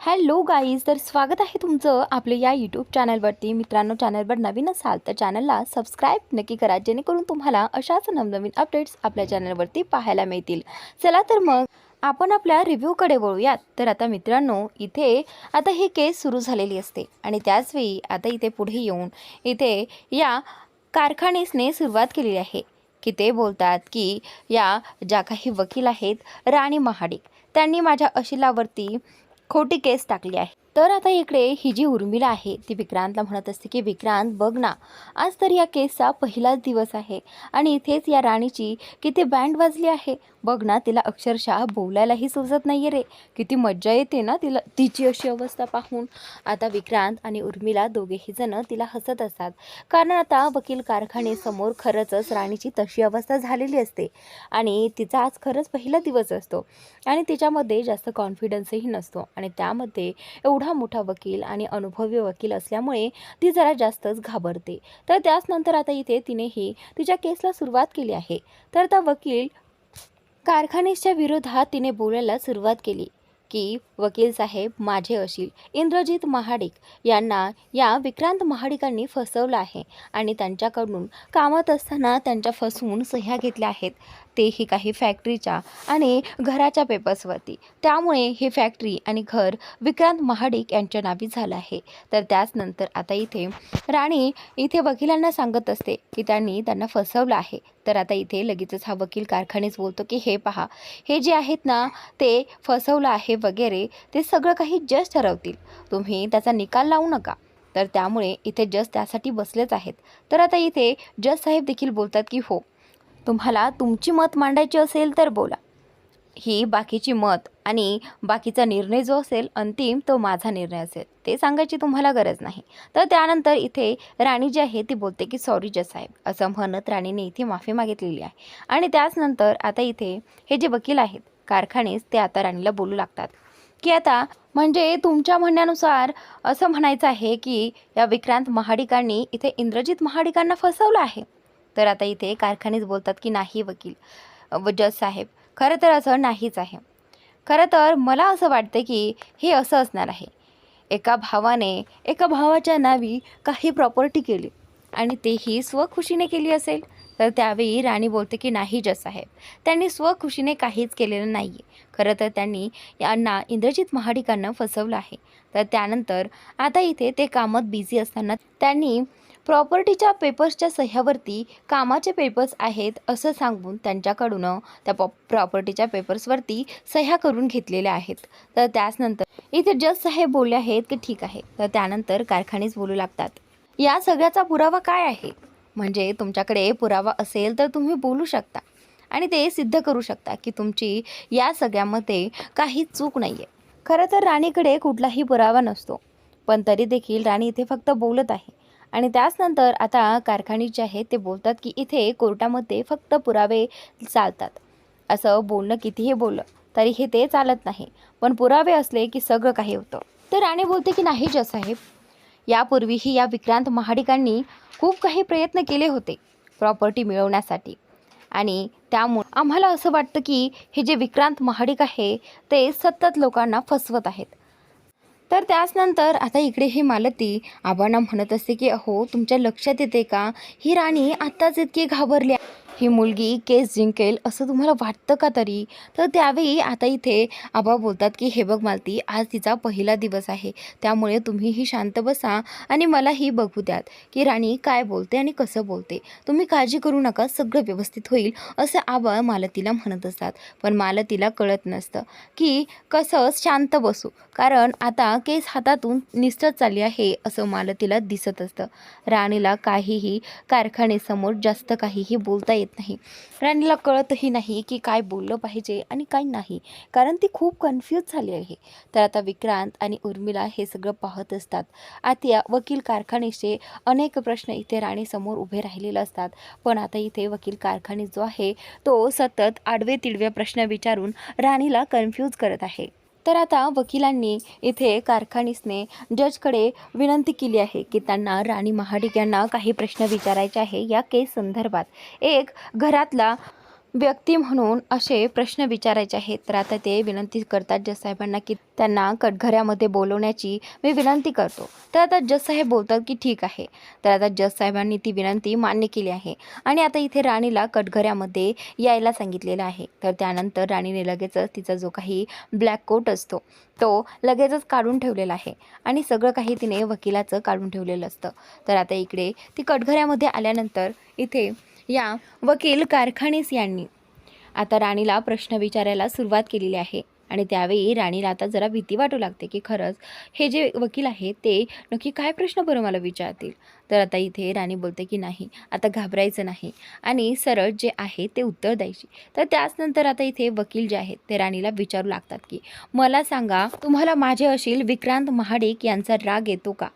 Hello guys, तर स्वागत आहे तुमचं आपल्या या यूट्यूब चॅनलवरती. मित्रांनो, चॅनलवर नवीन असाल तर चॅनलला सबस्क्राईब नक्की करा, जेणेकरून तुम्हाला अशाच नवनवीन अपडेट्स आपल्या चॅनलवरती पाहायला मिळतील. चला तर मग आपण आपल्या रिव्ह्यूकडे वळूयात. तर आता मित्रांनो, इथे आता ही केस सुरू झालेली असते आणि त्याचवेळी आता इथे पुढे येऊन इथे या कारखानेसने सुरुवात केलेली आहे की ते बोलतात की या ज्या काही वकील आहेत राणी महाडिक, त्यांनी माझ्या अशिलावरती खोटी केस टाकली आहे. तर आता इकडे ही जी उर्मिला आहे ती विक्रांतला म्हणत असते की विक्रांत बघ ना, आज तर या केसचा पहिलाच दिवस आहे आणि इथेच या राणीची किती बँड वाजली आहे. बघ ना, तिला अक्षरशः बोलायलाही सुचत नाही रे. किती मज्जा येते ना तिला, तिची अशी अवस्था पाहून. आता विक्रांत आणि उर्मिला दोघेही जण तिला हसत असतात, कारण आता वकील कारखान्यासमोर खरंच राणीची तशी अवस्था झालेली असते आणि तिचा आज खरंच पहिला दिवस असतो आणि तिच्यामध्ये जास्त कॉन्फिडन्सही नसतो आणि त्यामध्ये एवढा मोठा वकील आणि अनुभवी वकील असल्यामुळे ती जरा जास्तच घाबरते. तर त्याचनंतर आता इथे तिनेही तिच्या केसला सुरुवात केली आहे. तर त्या वकील कारखान्याच्या विरोधात तिने बोलायला सुरुवात केली की वकील साहेब, माझे अशील इंद्रजित महाडिक यांना या विक्रांत महाडिकांनी फसवलं आहे आणि त्यांच्याकडून कामात असताना त्यांच्या फसवून सह्या घेतल्या आहेत, तेही काही फॅक्टरीच्या आणि घराच्या पेपर्सवरती. त्यामुळे ही फॅक्टरी आणि घर विक्रांत महाडिक यांच्या नावी झालं आहे. तर त्याचनंतर आता इथे राणी इथे वकिलांना सांगत असते की त्यांना फसवलं आहे. तर आता इथे लगेचच हा वकील कारखानेच बोलतो की हे पहा, हे जे आहेत ना ते फसवलं आहे वगैरे, ते सगळं काही जज ठरवतील, तुम्ही त्याचा निकाल लावू नका. तर त्यामुळे इथे जज त्यासाठी बसलेच आहेत. तर आता इथे जज साहेब देखील बोलतात की हो, तुम्हाला तुमची मत मांडायची असेल तर बोला. ही बाकीची मत आणि बाकीचा निर्णय जो असेल अंतिम, तो माझा निर्णय असेल, ते सांगायची तुम्हाला गरज नाही. तर त्यानंतर इथे राणी जी आहे ती बोलते की सॉरी जज साहेब, असं म्हणत राणीने इथे माफी मागितलेली आहे. आणि त्याचनंतर आता इथे हे जे वकील आहेत कारखानेस, ते आता राणीला बोलू लागतात की आता म्हणजे तुमच्या म्हणण्यानुसार असं म्हणायचं आहे की या विक्रांत महाडिकांनी इथे इंद्रजित महाडिकांना फसवलं आहे. तर आता इथे कारखानेच बोलतात की नाही वकील जज साहेब, खरं तर असं नाहीच आहे. खरं तर मला असं वाटतं की हे असं असणार आहे, एका भावाने एका भावाच्या नावी काही प्रॉपर्टी केली आणि तेही स्वखुशीने केली असेल. तर त्यावेळी राणी बोलते की नाही जज साहेब, त्यांनी स्वखुशीने काहीच केलेलं नाही आहे. खरं तर त्यांनी यांना इंद्रजित महाडिकांना फसवलं आहे. तर त्यानंतर आता इथे ते कामात बिझी असताना त्यांनी प्रॉपर्टीच्या पेपर्सच्या सह्यावरती कामाचे पेपर्स आहेत असं सांगून त्यांच्याकडून त्या प्रॉपर्टीच्या पेपर्सवरती सह्या करून घेतलेल्या आहेत. तर त्याचनंतर इथे जज साहेब बोलले आहेत की ठीक आहे. तर त्यानंतर कारखानेच बोलू लागतात, या सगळ्याचा पुरावा काय आहे, म्हणजे तुमच्याकडे पुरावा असेल तर तुम्ही बोलू शकता आणि ते सिद्ध करू शकता की तुमची या सगळ्यामध्ये काही चूक नाही आहे. खरं तर राणीकडे कुठलाही पुरावा नसतो, पण तरी देखील राणी इथे फक्त बोलत आहे. आणि त्याचनंतर आता कारखाने जे आहेत ते बोलतात की इथे कोर्टामध्ये फक्त पुरावे चालतात, असं बोलणं कितीही बोललं तरीही ते चालत नाही, पण पुरावे असले की सगळं काही होतं. तर राणी बोलते की नाही जज साहेब, यापूर्वीही या विक्रांत महाडिकांनी खूप काही प्रयत्न केले होते प्रॉपर्टी मिळवण्यासाठी आणि त्यामुळे आम्हाला असं वाटतं की हे जे विक्रांत महाडिक आहे ते सतत लोकांना फसवत आहेत. तर त्याचनंतर आता इकडे ही मालती आबांना म्हणत असते की अहो, तुमच्या लक्षात येते का, ही राणी आत्ताच इतकी घाबरली, ही मुलगी केस जिंकेल असं तुम्हाला वाटतं का तरी. तर त्यावेळी आता इथे आबा बोलतात की हे बघ मालती, आज तिचा पहिला दिवस आहे, त्यामुळे तुम्हीही शांत बसा आणि मलाही बघू द्यात की राणी काय बोलते आणि कसं बोलते. तुम्ही काळजी करू नका, सगळं व्यवस्थित होईल असं आबा मालतीला म्हणत असतात. पण मालतीला कळत नसतं की कसं शांत बसू, कारण आता केस हातातून निसटत चालली आहे असं मालतीला दिसत असतं. राणीला काहीही कारखान्यासमोर जास्त काहीही बोलता येत नाही. राणीला कळतही नाही की काय बोललं पाहिजे आणि काय नाही, कारण ती खूप कन्फ्यूज झाली आहे. तर आता विक्रांत आणि उर्मिला हे सगळं पाहत असतात. आता वकील कारखान्याचे अनेक प्रश्न इथे राणीसमोर उभे राहिलेले असतात, पण आता इथे वकील कारखाने जो आहे तो सतत आडवे तिडवे प्रश्न विचारून राणीला कन्फ्यूज करत आहे. तर आता वकिलांनी इथे कारखानीसने जजकडे विनंती केली आहे की त्यांना राणी महाडिक यांना काही प्रश्न विचारायचे आहे या केस संदर्भात. एक घरातला व्यक्ती म्हणून असे प्रश्न विचारायचे आहेत. तर आता ते विनंती करतात जज साहेबांना की त्यांना कटघऱ्यामध्ये बोलवण्याची मी विनंती करतो. तर आता जज साहेब बोलतात की ठीक आहे. तर आता जज साहेबांनी ती विनंती मान्य केली आहे आणि आता इथे राणीला कटघऱ्यामध्ये यायला सांगितलेलं आहे. तर त्यानंतर राणीने लगेचच तिचा जो काही ब्लॅक कोट असतो तो लगेचच काढून ठेवलेला आहे आणि सगळं काही तिने वकिलाचं काढून ठेवलेलं असतं. तर आता इकडे ती कटघऱ्यामध्ये आल्यानंतर इथे या वकील कारखानीस यांनी आता राणीला प्रश्न विचारायला सुरुवात केलेली आहे आणि त्यावेळी राणीला आता जरा भीती वाटू लागते की खरंच हे जे वकील आहेत ते नक्की काय प्रश्न बरं मला विचारतील. तर आता इथे राणी बोलते की नाही, आता घाबरायचं नाही आणि सरळ जे आहे ते उत्तर द्यायची. तर त्याचनंतर आता इथे वकील जे आहेत ते राणीला विचारू लागतात की मला सांगा, तुम्हाला माझे अशील विक्रांत महाडिक यांचा राग येतो का.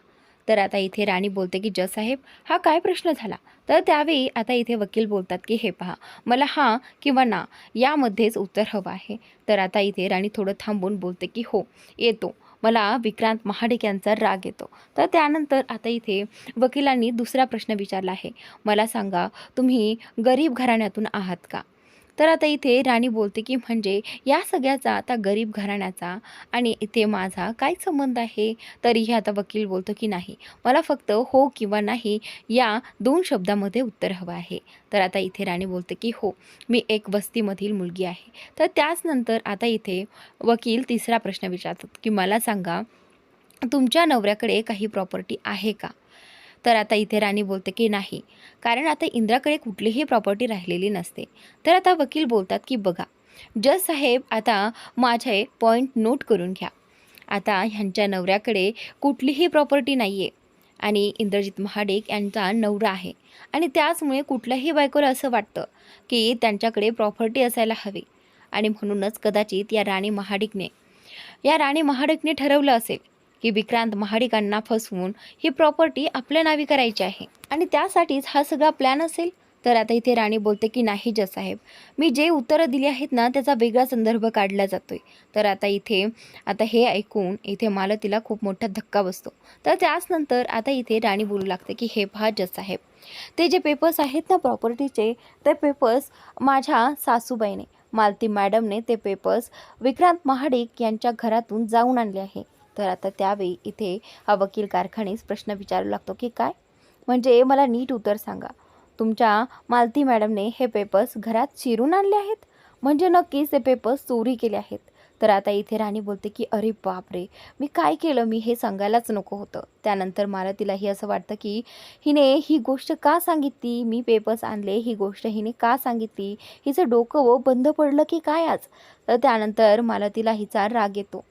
तर आता इथे राणी बोलते की जज साहेब, हा काय प्रश्न झाला. तर त्यावेळी आता इथे वकील बोलतात की हे पहा, मला हां किंवा ना यामध्येच उत्तर हवं आहे. तर आता इथे राणी थोडं थांबून बोलते की हो, येतो. मला विक्रांत महाडिक यांचा राग येतो. तर त्यानंतर आता इथे वकिलांनी दुसरा प्रश्न विचारला आहे, मला सांगा, तुम्ही गरीब घराण्यातून आहात का. तर आता इथे राणी बोलते की म्हणजे या सगळ्याचा आता गरीब घराण्याचा आणि इथे माझा काय संबंध आहे. तरीही आता वकील बोलतो की नाही, मला फक्त हो किंवा नाही या 2 शब्दामध्ये उत्तर हवं आहे. तर आता इथे राणी बोलते की हो, मी एक वस्तीमधील मुलगी आहे. तर त्याचनंतर आता इथे वकील तिसरा प्रश्न विचारतात की मला सांगा, तुमच्या नवऱ्याकडे काही प्रॉपर्टी आहे का. तर आता इथे राणी बोलते की नाही, कारण आता इंद्राकडे कुठलीही प्रॉपर्टी राहिलेली नसते. तर आता वकील बोलतात की बघा जज साहेब, आता माझे पॉईंट नोट करून घ्या. आता ह्यांच्या नवऱ्याकडे कुठलीही प्रॉपर्टी नाही आहे आणि इंद्रजित महाडिक यांचा नवरा आहे आणि त्याचमुळे कुठल्याही बायकोला असं वाटतं की त्यांच्याकडे प्रॉपर्टी असायला हवी आणि म्हणूनच कदाचित या राणी महाडिकने ठरवलं असेल की विक्रांत महाडिकांना फसवून ही प्रॉपर्टी आपल्या नावी करायची आहे आणि त्यासाठीच हा सगळा प्लॅन असेल. तर आता इथे राणी बोलते की नाही जज साहेब, मी जे उत्तरं दिली आहेत ना त्याचा वेगळा संदर्भ काढला जातोय. तर आता हे ऐकून इथे मालतीला खूप मोठा धक्का बसतो. तर त्याचनंतर आता इथे राणी बोलू लागते की हे पहा जज साहेब, ते जे पेपर्स आहेत ना प्रॉपर्टीचे, ते पेपर्स माझ्या सासूबाईने मालती मॅडमने ते पेपर्स विक्रांत महाडिक यांच्या घरातून जाऊन आणले आहे. तर आता त्यावेळी इथे हा वकील कारखानीस प्रश्न विचारू लागतो की काय, म्हणजे मला नीट उत्तर सांगा, तुमच्या मालती मॅडमने हे पेपर्स घरात चिरून आणले आहेत, म्हणजे नक्कीच ते पेपर्स चोरी केले आहेत. तर आता इथे राणी बोलते की अरे बापरे, मी काय केलं, मी हे सांगायलाच नको होतं. त्यानंतर मला तिलाही असं वाटतं की हिने ही गोष्ट का सांगितली, मी पेपर्स आणले ही गोष्ट हिने का सांगितली, हिचं डोकं बंद पडलं की काय आज. तर त्यानंतर मला तिला हिचा राग येतो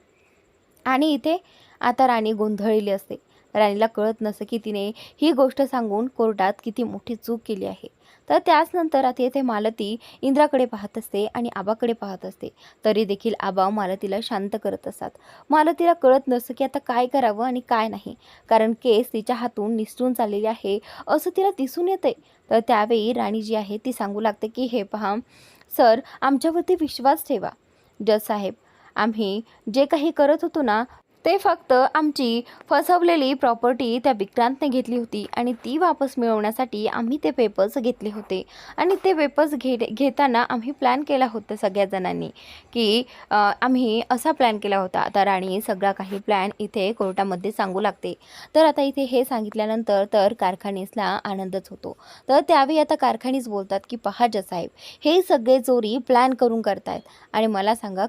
आणि इथे आता राणी गोंधळलेली असते. राणीला कळत नसतं की तिने ही गोष्ट सांगून कोर्टात किती मोठी चूक केली आहे. तर त्याचनंतर आता येथे मालती इंद्राकडे पाहत असते आणि आबाकडे पाहत असते. तरी देखील आबा मालतीला शांत करत असतात. मालतीला कळत नसतं की आता काय करावं आणि काय नाही, कारण केस तिच्या हातून निसटून चाललेली आहे असं तिला दिसून येते. तर त्यावेळी राणी जी आहे ती सांगू लागते की हे पहा सर, आमच्यावरती विश्वास ठेवा. जज साहेब, आम्ही जे काही करत होतो ना ते फक्त आमची फसवलेली प्रॉपर्टी त्या विक्रांतने घेतली होती आणि ती वापस मिळवण्यासाठी आम्ही ते पेपर्स घेतले होते आणि ते पेपर्स घेताना आम्ही प्लॅन केला होता सगळ्या जणांनी की आम्ही असा प्लॅन केला होता. आता राणी सगळा काही प्लॅन इथे कोर्टामध्ये सांगू लागते. तर आता इथे हे सांगितल्यानंतर तर कारखानीसला आनंदच होतो. तर त्यावेळी आता कारखानीस बोलतात की पहा जज साहेब, हे सगळे चोरी प्लॅन करून करतायत आणि मला सांगा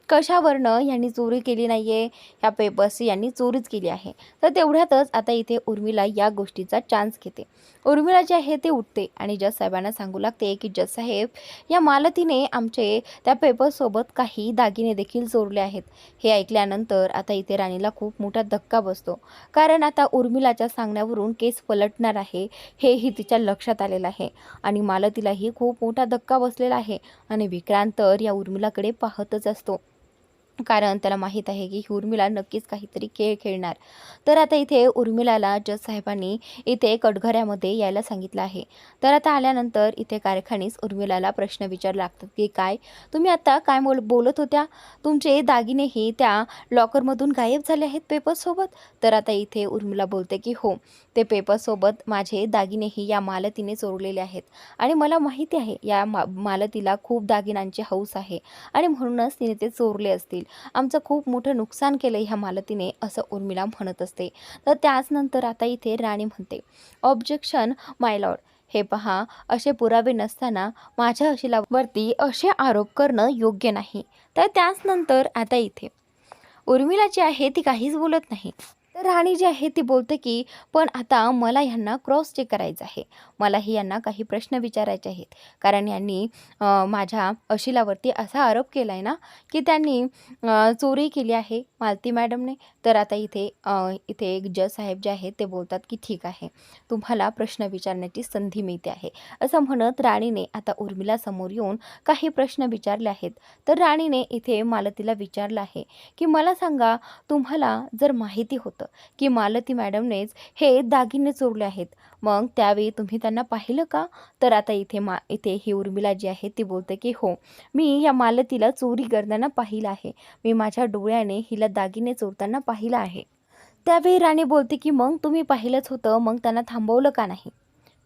कशावरनं यांनी चोरी केली नाही आहे, ह्या पेपर्स यांनी चोरीच केली आहे. तर तेवढ्यातच आता इथे उर्मिला या गोष्टीचा चान्स घेते. उर्मिला जे आहे ते उठते आणि जज साहेबांना सांगू लागते की जज साहेब, या मालतीने आमचे त्या पेपर्ससोबत काही दागिने देखील चोरले आहेत. हे ऐकल्यानंतर आता इथे राणीला खूप मोठा धक्का बसतो, कारण आता उर्मिलाच्या सांगण्यावरून केस पलटणार आहे हेही तिच्या लक्षात आलेलं आहे आणि मालतीलाही खूप मोठा धक्का बसलेला आहे आणि विक्रांत तर या उर्मिलाकडे पाहतच असतो. कारण त्याला माहीत आहे की उर्मिला नक्कीच काहीतरी खेळ खेळणार. तर आता इथे उर्मिलाला जज साहेबांनी इथे कटघऱ्यामध्ये यायला सांगितलं आहे. तर आता आल्यानंतर इथे कारखानीस उर्मिलाला प्रश्न विचारू लागतात की काय तुम्ही आता काय बोलत होत्या, तुमचे दागिनेही त्या लॉकरमधून गायब झाले आहेत पेपर्ससोबत. तर आता इथे उर्मिला बोलते की हो, ते पेपर्ससोबत माझे दागिनेही या मालतीने चोरलेले आहेत आणि मला माहिती आहे या मालतीला खूप दागिन्यांची हौस आहे आणि म्हणूनच तिने ते चोरले असतील. आमचं खूप मोठं नुकसान केलं ह्या मालतीने, असं उर्मिला म्हणत असते. तर त्याचनंतर आता इथे राणी म्हणते, ऑब्जेक्शन माय लॉर्ड. हे पहा, असे पुरावे नसताना माझ्या अशिलावरती असे आरोप करणं योग्य नाही. तर त्याचनंतर आता इथे उर्मिला जी आहे ती काहीच बोलत नाही. तर राणी जी आहे ती बोलते की पण आता मला ह्यांना क्रॉस चेक करायचं आहे, मलाही यांना काही प्रश्न विचारायचे आहेत. कारण यांनी माझ्या अशिलावरती असा आरोप केला आहे ना की त्यांनी चोरी केली आहे मालती मॅडमने. तर आता इथे इथे एक जज साहेब जे आहेत ते बोलतात की ठीक आहे, तुम्हाला प्रश्न विचारण्याची संधी मिळते आहे, असं म्हणत राणीने आता उर्मिला समोर येऊन काही प्रश्न विचारले आहेत. तर राणीने इथे मालतीला विचारलं आहे की मला सांगा, तुम्हाला जर माहिती होतं की मालती मॅडमनेच हे दागिने चोरले आहेत, मग त्यावेळी तुम्ही त्यांना पाहिलं का? तर आता इथे ही उर्मिला जी आहे ती बोलते की हो, मी या मालतीला चोरी करताना पाहिलं आहे, मी माझ्या डोळ्याने हिला दागिने चोरताना पाहिलं आहे. त्यावेळी राणी बोलते की मग तुम्ही पाहिलंच होतं, मग त्यांना थांबवलं का नाही?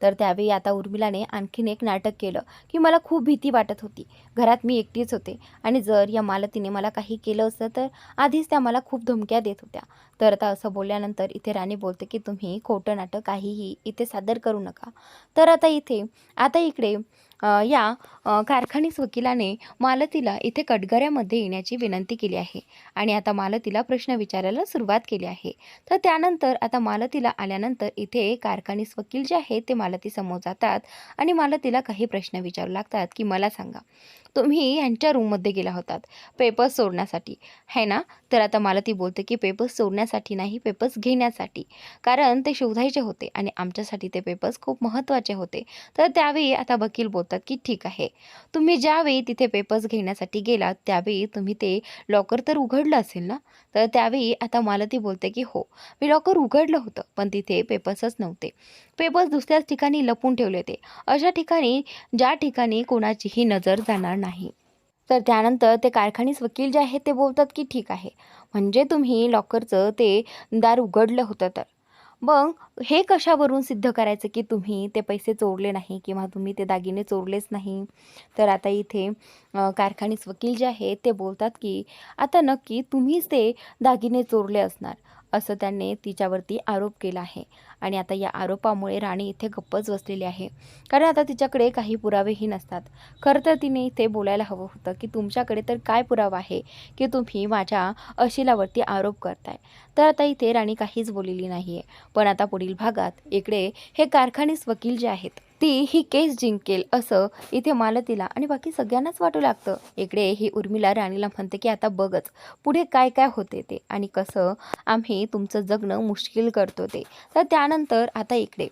तर त्यावेळी आता उर्मिलाने आणखीन एक नाटक केलं की मला खूप भीती वाटत होती, घरात मी एकटीच होते आणि जर या मालतीने मला काही केलं असतं तर आधीच त्या मला खूप धमक्या देत होत्या. तर आता असं बोलल्यानंतर इथे राणी बोलते की तुम्ही खोटं नाटक काहीही इथे सादर करू नका. तर आता इकडे या कारखानीस वकिलाने मालतीला इथे कटघऱ्यामध्ये येण्याची विनंती केली आहे आणि आता मालतीला प्रश्न विचारायला सुरुवात केली आहे. तर त्यानंतर आता मालतीला आल्यानंतर इथे कारखानीस वकील जे आहेत ते मालतीसमोर जातात आणि मालतीला काही प्रश्न विचारू लागतात की मला सांगा, तुम्ही यांच्या रूममध्ये गेला होतात पेपर्स सोडण्यासाठी, है ना? तर आता मालती बोलते की पेपर्स सोडण्यासाठी नाही, पेपर्स घेण्यासाठी, कारण ते शोधायचे होते आणि आमच्यासाठी ते पेपर्स खूप महत्त्वाचे होते. तर त्यावेळी आता वकील बोलतात की ठीक आहे, तुम्ही ज्यावेळी तिथे पेपर्स घेण्यासाठी गेलात त्यावेळी तुम्ही ते लॉकर तर उघडलं असेल ना? तर त्यावेळी आता मालती बोलते की हो, मी लॉकर उघडलं होतं पण तिथे पेपर्सच नव्हते. पेपर्स दुसऱ्याच ठिकाणी लपून ठेवले होते, अशा ठिकाणी ज्या ठिकाणी कोणाचीही नजर जाणार नाही. तर त्यानंतर ते कारखानीस वकील जे आहेत ते बोलतात की ठीक आहे, म्हणजे तुम्ही लॉकरचं ते दार उघडलं होतं तर मग हे कशावरून सिद्ध करायचं की तुम्ही ते पैसे चोरले नाही किंवा तुम्ही ते दागिने चोरलेच नाही? तर आता इथे कारखानीस वकील जे आहेत ते बोलतात की आता नक्की तुम्हीच ते दागिने चोरले असणार, असं त्यांनी तिच्यावरती आरोप केला आहे. आणि आता या आरोपामुळे राणी इथे गप्पच बसलेली आहे, कारण आता तिच्याकडे काही पुरावेही नसतात. खरं तर तिने इथे बोलायला हवं होतं की तुमच्याकडे तर काय पुरावा आहे की तुम्ही माझ्या अशिलावरती आरोप करताय. तर आता इथे राणी काहीच बोललेली नाही आहे. पण आता पुढील भागात इकडे हे कारखानीस वकील जे आहेत ती ही केस जिंकेल असं इथे मालतीला आणि बाकी सगळ्यांनाच वाटू लागतं. इकडे ही उर्मिला राणीला म्हणते की आता बघच पुढे काय काय होते ते आणि कसं आम्ही तुमचं जगणं मुश्किल करतो ते. तर त्यानंतर आता इकडे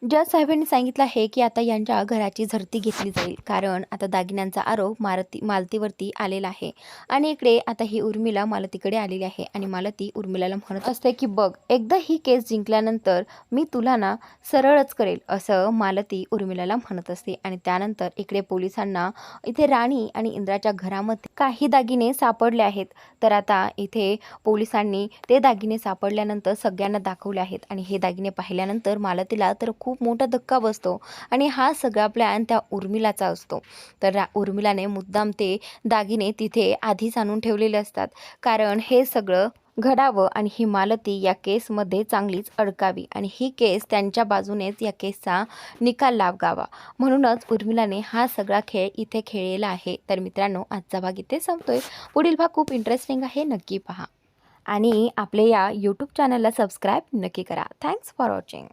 जज साहेबांनी सांगितलं आहे की आता यांच्या घराची झडती घेतली जाईल, कारण आता दागिन्यांचा आरोप मालतीवरती आलेला आहे. आणि इकडे आता ही उर्मिला मालतीकडे आलेली आहे आणि मालती उर्मिलाला म्हणत असते की बघ, एकदा ही केस जिंकल्यानंतर मी तुला ना सरळच करेल, असं मालती उर्मिलाला म्हणत असते. आणि त्यानंतर इकडे पोलिसांना इथे राणी आणि इंद्राच्या घरामध्ये काही दागिने सापडले आहेत. तर आता इथे पोलिसांनी ते दागिने सापडल्यानंतर सगळ्यांना दाखवले आहेत आणि हे दागिने पाहिल्यानंतर मालतीला तर खूप मोठा धक्का बसतो आणि हा सगळा प्लॅन त्या उर्मिलाचा असतो. तर उर्मिलाने मुद्दाम ते दागिने तिथे आधीच आणून ठेवलेले असतात, कारण हे सगळं घडावं आणि ही मालती या केसमध्ये चांगलीच अडकावी आणि ही केस त्यांच्या बाजूनेच या केसचा निकाल लागावा, म्हणूनच उर्मिलाने हा सगळा खेळ इथे खेळलेला आहे. तर मित्रांनो, आजचा भाग इथे संपतोय. पुढील भाग खूप इंटरेस्टिंग आहे, नक्की पहा आणि आपल्या या यूट्यूब चॅनलला सबस्क्राईब नक्की करा. Thanks for watching.